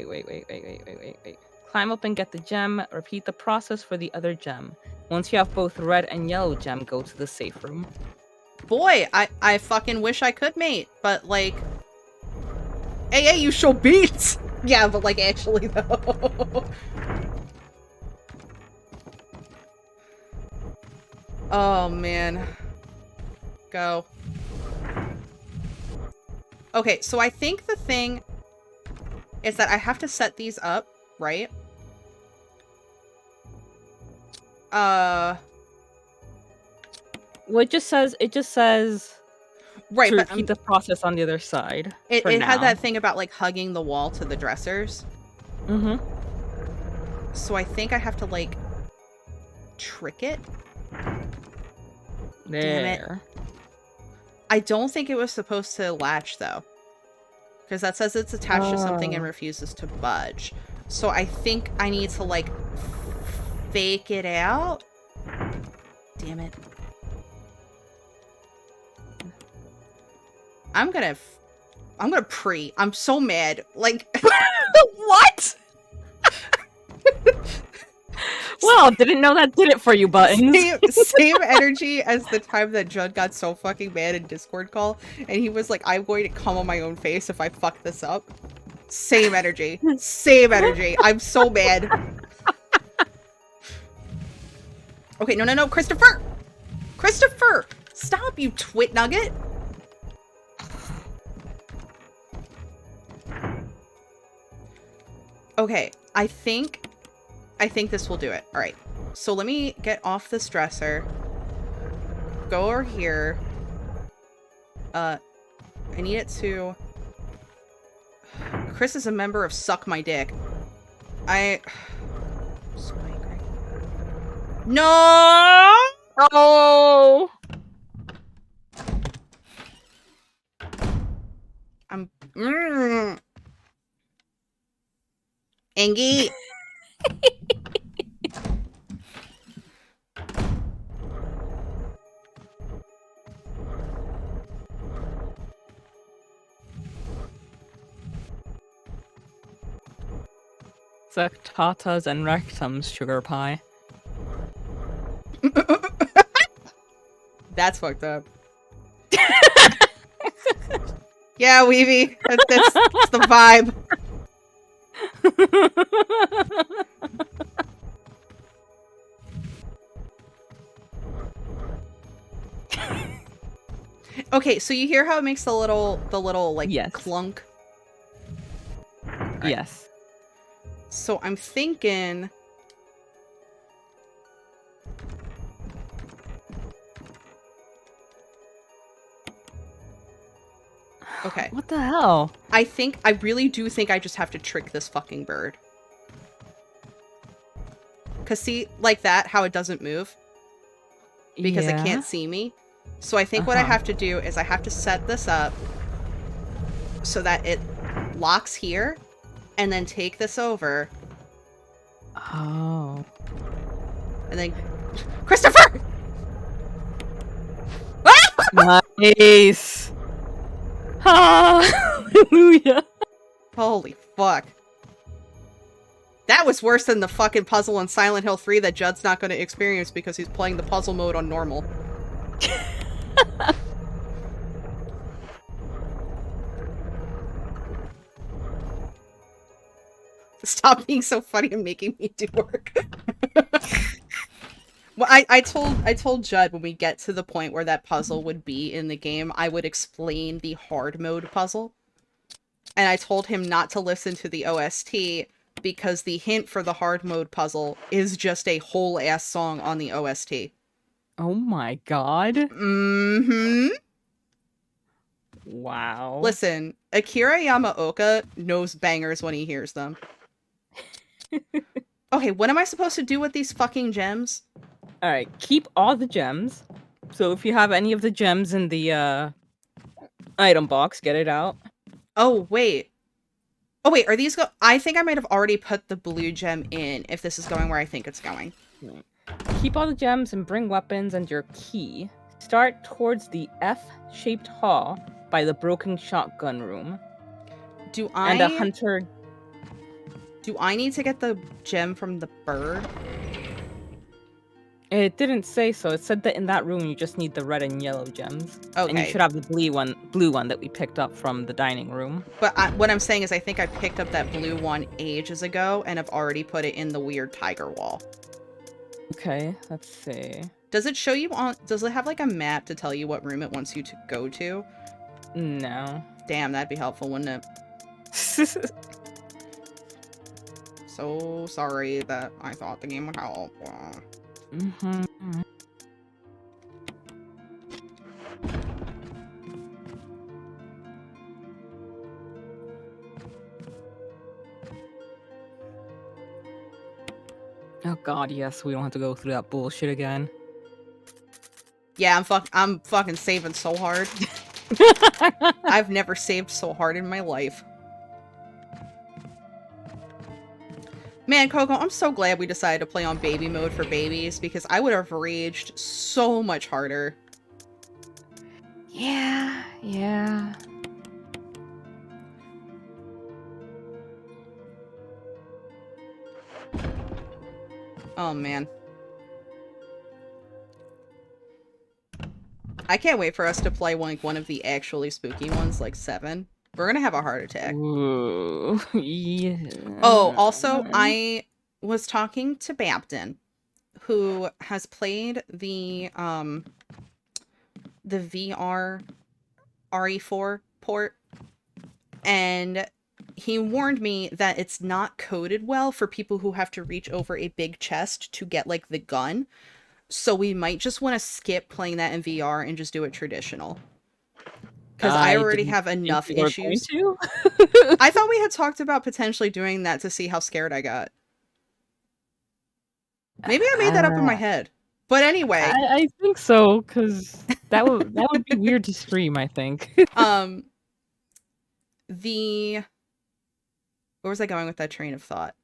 Climb up and get the gem. Repeat the process for the other gem. Once you have both red and yellow gem, go to the safe room. Boy, I fucking wish I could, mate. But, like... Hey, you show beats! Yeah, but, like, actually, though. Oh, man. Go. Okay, so I think the thing is that I have to set these up, right? Well, it just says right, to but repeat the process on the other side. It had that thing about, like, hugging the wall to the dressers. Mm-hmm. So I think I have to, like, trick it. There. Damn it. I don't think it was supposed to latch, though. Because that says it's attached to something and refuses to budge. So I think I need to, like, fake it out. Damn it. I'm gonna pre. I'm so mad. Like... What? Well, didn't know that did it for you, Buttons. Same energy as the time that Judd got so fucking mad in Discord call, and he was like, I'm going to come on my own face if I fuck this up. Same energy. Same energy. I'm so mad. Okay, no, Christopher! Christopher! Stop, you twit nugget! Okay, I think this will do it. All right. So let me get off this dresser. Go over here. I need it to... Chris is a member of Suck My Dick. I'm so angry. No! Oh! I'm... Angie! Tatas and rectums, sugar pie. That's fucked up. Yeah, Weavy. That's the vibe. Okay, so you hear how it makes the little like yes. clunk? Right. Yes. So I'm thinking okay. What the hell? I really do think I just have to trick this fucking bird. Cause see, like that, how it doesn't move? Because it can't see me. So I think what I have to do is I have to set this up so that it locks here and then take this over. Oh. And then... Christopher! Nice! Hallelujah! Holy fuck. That was worse than the fucking puzzle in Silent Hill 3 that Judd's not going to experience because he's playing the puzzle mode on normal. Stop being so funny and making me do work. Well, I told Judd when we get to the point where that puzzle would be in the game, I would explain the hard mode puzzle. And I told him not to listen to the OST because the hint for the hard mode puzzle is just a whole ass song on the OST. Oh my god. Mm-hmm. Wow. Listen, Akira Yamaoka knows bangers when he hears them. Okay, what am I supposed to do with these fucking gems? Alright, keep all the gems. So if you have any of the gems in the item box, get it out. Oh, wait. Oh, wait, are these I think I might have already put the blue gem in if this is going where I think it's going. Keep all the gems and bring weapons and your key. Start towards the F-shaped hall by the broken shotgun room. And a hunter... Do I need to get the gem from the bird? It didn't say so. It said that in that room you just need the red and yellow gems. Okay. And you should have the blue one that we picked up from the dining room. But what I'm saying is I think I picked up that blue one ages ago and have already put it in the weird tiger wall. Okay, let's see. Does it show you on... Does it have like a map to tell you what room it wants you to go to? No. Damn, that'd be helpful, wouldn't it? So sorry that I thought the game would help. Mm-hmm. Oh god, yes, we don't have to go through that bullshit again. Yeah, I'm fucking saving so hard. I've never saved so hard in my life. Man, Coco, I'm so glad we decided to play on baby mode for babies, because I would have raged so much harder. Yeah, yeah. Oh, man. I can't wait for us to play one of the actually spooky ones, like 7. We're gonna have a heart attack. Ooh, yeah. Oh, also, I was talking to Babden, who has played the VR RE4 port, and he warned me that it's not coded well for people who have to reach over a big chest to get, like, the gun. So we might just want to skip playing that in VR and just do it traditional. Because I already have enough issues. I thought we had talked about potentially doing that to see how scared I got. Maybe I made that up in my head. But anyway. I think so, because that would be weird to stream, I think. Where was I going with that train of thought?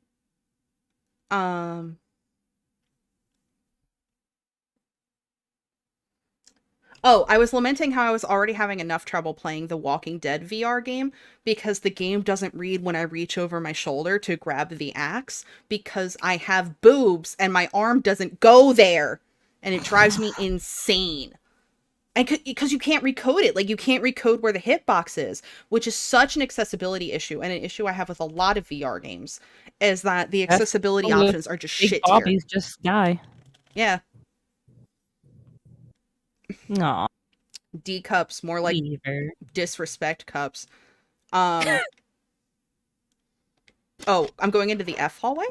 Oh, I was lamenting how I was already having enough trouble playing the Walking Dead VR game because the game doesn't read when I reach over my shoulder to grab the axe because I have boobs and my arm doesn't go there, and it drives me insane. And because you can't recode it, like you can't recode where the hitbox is, which is such an accessibility issue, and an issue I have with a lot of VR games, is that the accessibility options are just shit tier. Bobbies just die. Yeah. Aw. D cups, more like disrespect cups. Oh, I'm going into the F hallway?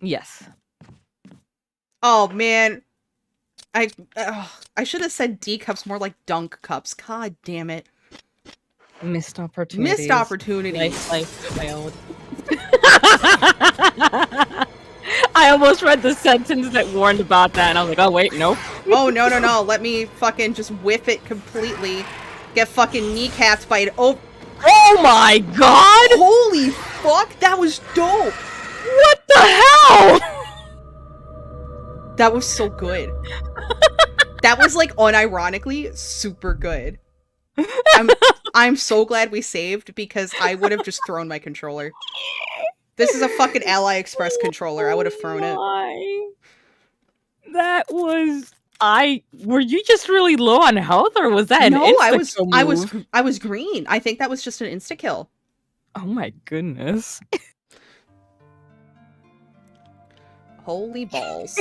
Yes. Oh, man. I should have said D cups, more like dunk cups. God damn it. Missed opportunities. Missed opportunities. Life failed. I almost read the sentence that warned about that, and I was like, oh, wait, nope. Oh, no. Let me fucking just whiff it completely. Get fucking kneecapped by it. Oh my god! Holy fuck, that was dope! What the hell? That was so good. That was, like, unironically super good. I'm so glad we saved, because I would have just thrown my controller. This is a fucking Ally Express controller. I would have thrown it. That was... Were you just really low on health, or was that an insta-kill move? I was green. I think that was just an insta-kill. Oh my goodness. Holy balls.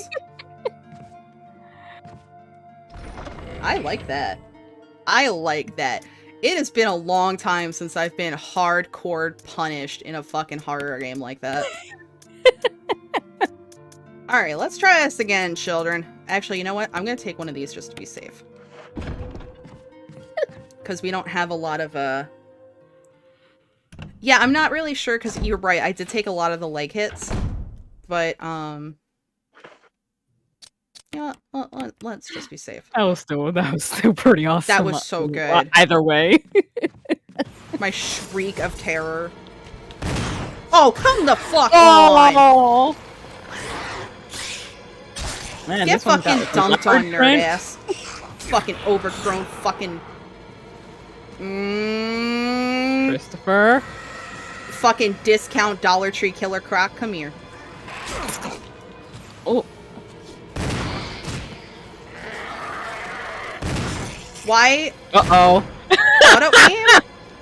I like that. I like that. It has been a long time since I've been hardcore punished in a fucking horror game like that. Alright, let's try this again, children. Actually, you know what? I'm gonna take one of these just to be safe. Because we don't have a lot of, Yeah, I'm not really sure because you're right. I did take a lot of the leg hits, but yeah, let's just be safe. That was still pretty That awesome. was so good. Either way. My shriek of terror. Oh, come the fuck on! Oh man, Get this one's got fucking like a dunked leopard on, nerd print. ass. Fucking overgrown fucking... Christopher. Fucking discount Dollar Tree killer croc. Come here. Oh. Why? Uh-oh. Auto aim?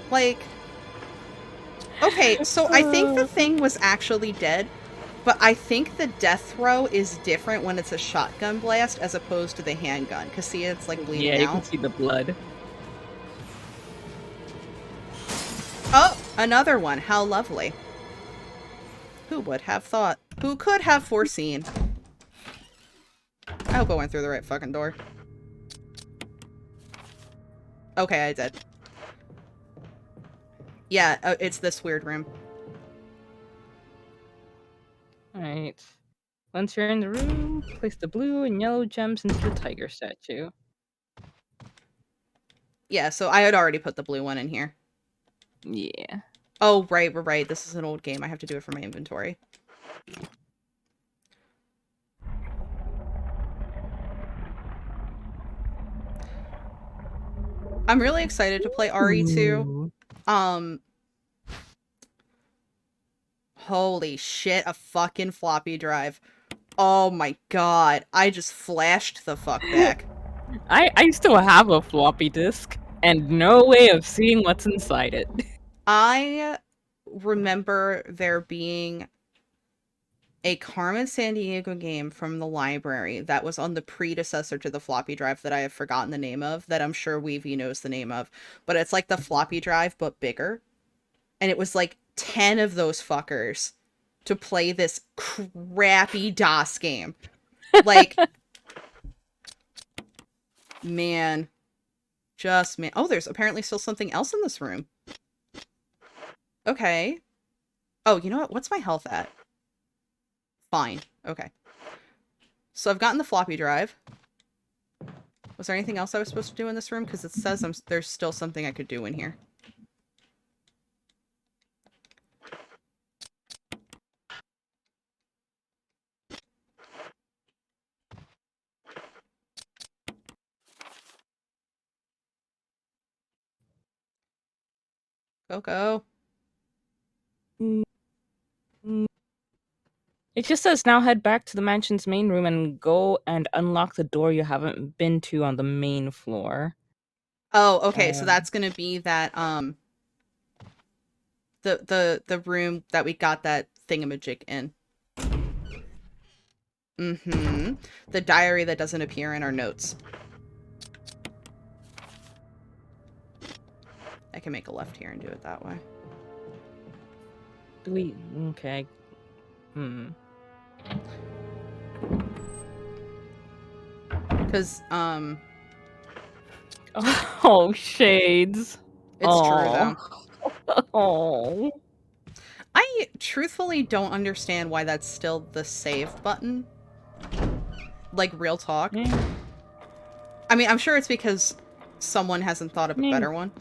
Like... Okay, so I think the thing was actually dead, but I think the death throw is different when it's a shotgun blast as opposed to the handgun. Because see, it's like bleeding Yeah, you out. can see the blood. Oh, another one. How lovely. Who would have thought? Who could have foreseen? I hope I went through the right fucking door. Okay, I did. Yeah, it's this weird room. Alright. Once you're in the room, place the blue and yellow gems into the tiger statue. Yeah, so I had already put the blue one in here. Yeah. Oh, right, we're right. This is an old game. I have to do it for my inventory. I'm really excited to play RE2. Holy shit, a fucking floppy drive. Oh my god, I just flashed the fuck back. I still have a floppy disk and no way of seeing what's inside it. I remember there being a Carmen Sandiego game from the library that was on the predecessor to the floppy drive that I have forgotten the name of, that I'm sure Weavy knows the name of, but it's like the floppy drive but bigger. And it was like 10 of those fuckers to play this crappy DOS game. Like, man. Just, man. Oh, there's apparently still something else in this room. Okay. Oh, you know what? What's my health at? Fine. Okay. So I've gotten the floppy drive. Was there anything else I was supposed to do in this room? Because it says there's still something I could do in here. Coco. It just says now head back to the mansion's main room and go and unlock the door you haven't been to on the main floor. Oh, okay. So that's gonna be that the room that we got that thingamajig in. Mm-hmm. The diary that doesn't appear in our notes. I can make a left here and do it that way. Do we? Okay. Because, Oh, shades. It's true, though. Oh. I truthfully don't understand why that's still the save button. Like, real talk. Yeah. I mean, I'm sure it's because someone hasn't thought of a better one.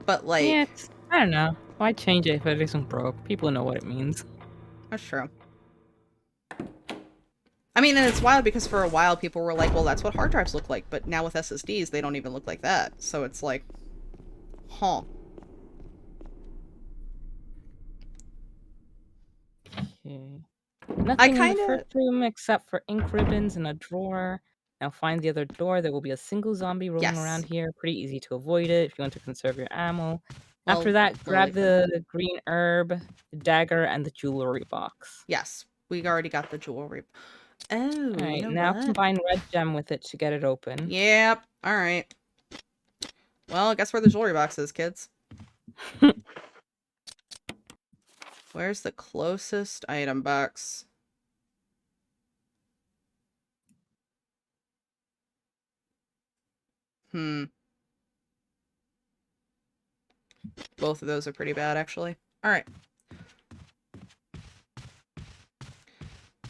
But, like... Yeah, I don't know. Why change it if it isn't broke? People know what it means. That's true. I mean, and it's wild because for a while people were like, well, that's what hard drives look like. But now with SSDs, they don't even look like that. So it's like, huh. Okay. Nothing in the first room except for ink ribbons in a drawer. Now find the other door. There will be a single zombie roaming around here. Pretty easy to avoid it if you want to conserve your ammo. Well, after that, grab the green herb, the dagger, and the jewelry box. Yes, we already got the jewelry. Oh, all right, you know now what? combine red gem with it to get it open. Yep. All right. Well, guess where the jewelry box is, kids. Where's the closest item box? Both of those are pretty bad, actually. All right.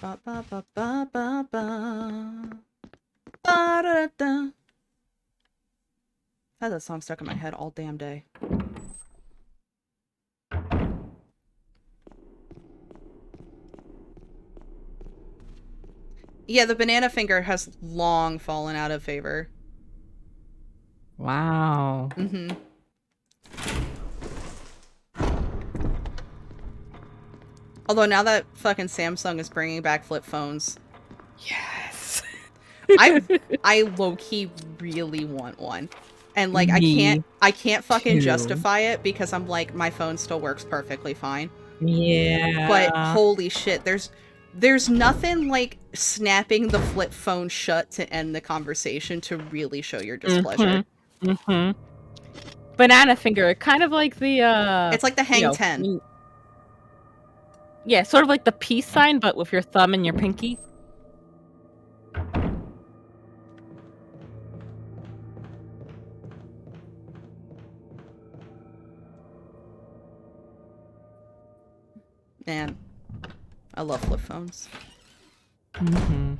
Ba ba ba ba ba ba. Ba da da. I had that song stuck in my head all damn day. Yeah, the banana finger has long fallen out of favor. Wow. Mm-hmm. Although now that fucking Samsung is bringing back flip phones, Yes. I low key really want one, and like I Me can't fucking too. justify it because I'm like my phone still works perfectly fine. But Yeah. holy shit, there's nothing like snapping the flip phone shut to end the conversation to really show your displeasure. Mm-hmm. Mm-hmm. Banana finger, kind of like the It's like the Hang 10. Yeah, sort of like the peace sign, but with your thumb and your pinky. Man, I love flip phones. Mm-hmm.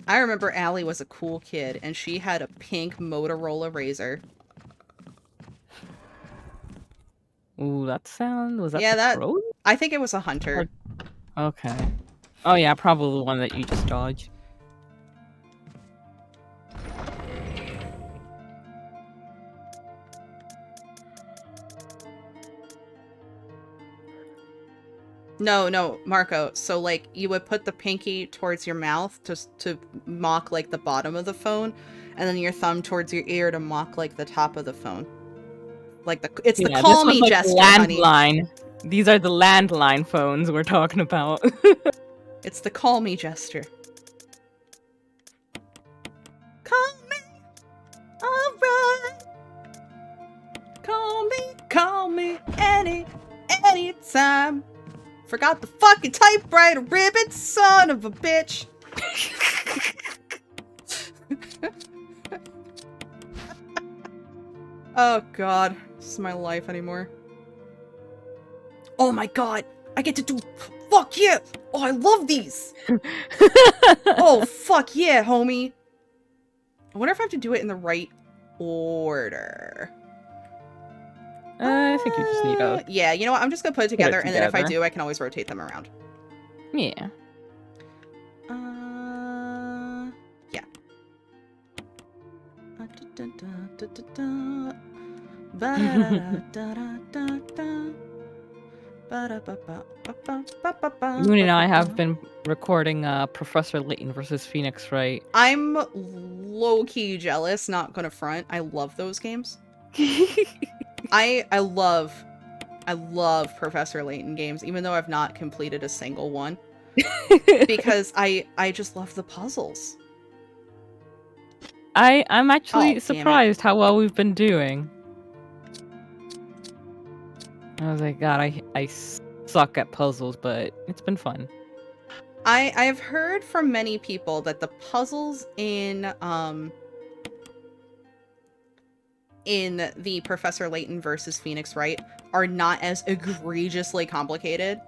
I remember Allie was a cool kid, and she had a pink Motorola Razr. Ooh, that sound, was that Yeah, the that... crow? I think it was a hunter. Okay. Oh yeah, probably the one that you just dodged. No, Marco. So, like, you would put the pinky towards your mouth to mock, like, the bottom of the phone, and then your thumb towards your ear to mock, like, the top of the phone. Like, it's the Yeah, this call one's me like gesture, honey. landline. These are the landline phones we're talking about. It's the call me gesture. Call me, alright. Call me anytime. Forgot the fucking typewriter ribbon, son of a bitch. Oh god, this is my life anymore. Oh my god, I get to do... Fuck yeah! Oh, I love these! Oh, fuck yeah, homie! I wonder if I have to do it in the right order. I think you just need to... Yeah, you know what? I'm just gonna put it together, and then if I do, I can always rotate them around. Yeah. Yeah. Moon and I have been recording Professor Layton versus Phoenix, right? I'm low-key jealous, not gonna front. I love those games. I love Professor Layton games, even though I've not completed a single one. Because I just love the puzzles. I'm actually surprised how well we've been doing. I was like, God, I suck at puzzles, but it's been fun. I've heard from many people that the puzzles in the Professor Layton versus Phoenix Wright are not as egregiously complicated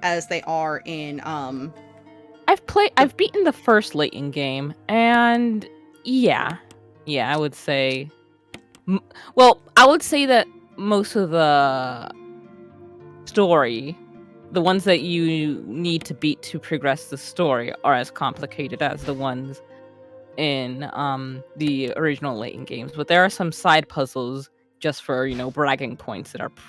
as they are in I've beaten the first Layton game, and yeah, I would say, well, I would say that most of the story, the ones that you need to beat to progress the story, are as complicated as the ones in the original Layton games, but there are some side puzzles just for, bragging points that are pretty